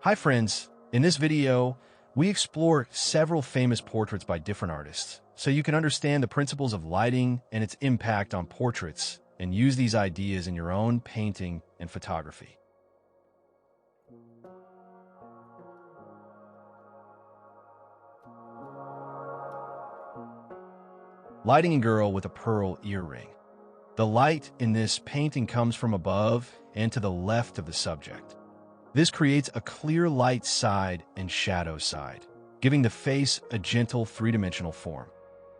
Hi friends, in this video, we explore several famous portraits by different artists, so you can understand the principles of lighting and its impact on portraits, and use these ideas in your own painting and photography. Lighting a girl with a pearl earring. The light in this painting comes from above and to the left of the subject. This creates a clear light side and shadow side, giving the face a gentle three-dimensional form.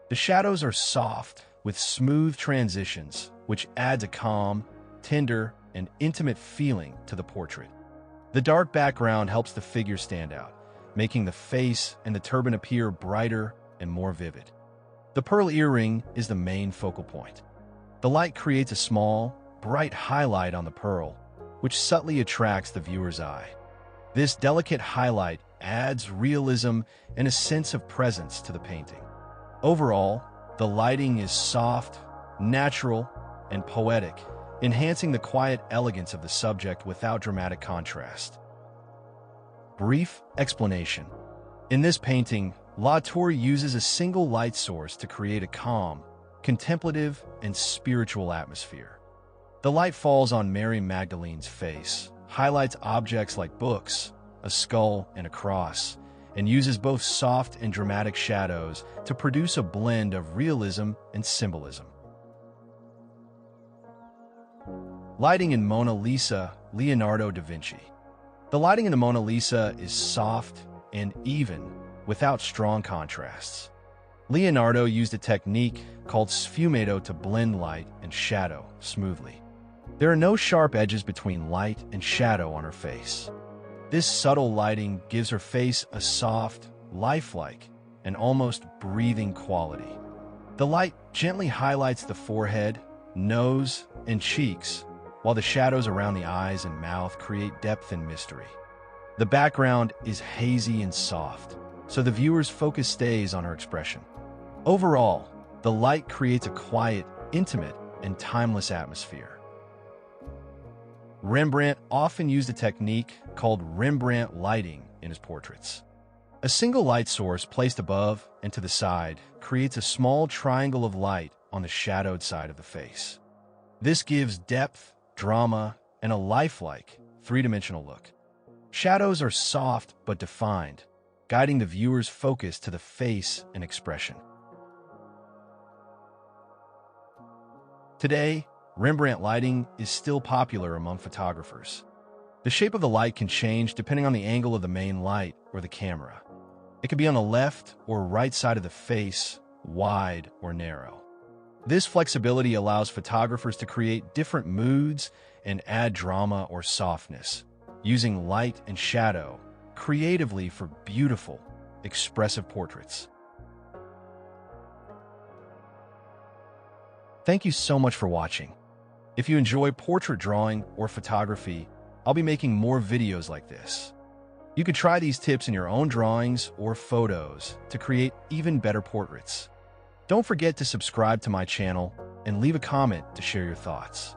The shadows are soft, with smooth transitions, which adds a calm, tender, and intimate feeling to the portrait. The dark background helps the figure stand out, making the face and the turban appear brighter and more vivid. The pearl earring is the main focal point. The light creates a small, bright highlight on the pearl, which subtly attracts the viewer's eye. This delicate highlight adds realism and a sense of presence to the painting. Overall, the lighting is soft, natural, and poetic, enhancing the quiet elegance of the subject without dramatic contrast. Brief explanation. In this painting, Latour uses a single light source to create a calm, contemplative, and spiritual atmosphere. The light falls on Mary Magdalene's face, highlights objects like books, a skull, and a cross, and uses both soft and dramatic shadows to produce a blend of realism and symbolism. Lighting in Mona Lisa, Leonardo da Vinci. The lighting in the Mona Lisa is soft and even, without strong contrasts. Leonardo used a technique called sfumato to blend light and shadow smoothly. There are no sharp edges between light and shadow on her face. This subtle lighting gives her face a soft, lifelike, and almost breathing quality. The light gently highlights the forehead, nose, and cheeks, while the shadows around the eyes and mouth create depth and mystery. The background is hazy and soft, so the viewer's focus stays on her expression. Overall, the light creates a quiet, intimate, and timeless atmosphere. Rembrandt often used a technique called Rembrandt lighting in his portraits. A single light source placed above and to the side creates a small triangle of light on the shadowed side of the face. This gives depth, drama, and a lifelike, three-dimensional look. Shadows are soft but defined, guiding the viewer's focus to the face and expression. Today, Rembrandt lighting is still popular among photographers. The shape of the light can change depending on the angle of the main light or the camera. It can be on the left or right side of the face, wide or narrow. This flexibility allows photographers to create different moods and add drama or softness, using light and shadow creatively for beautiful, expressive portraits. Thank you so much for watching. If you enjoy portrait drawing or photography, I'll be making more videos like this. You could try these tips in your own drawings or photos to create even better portraits. Don't forget to subscribe to my channel and leave a comment to share your thoughts.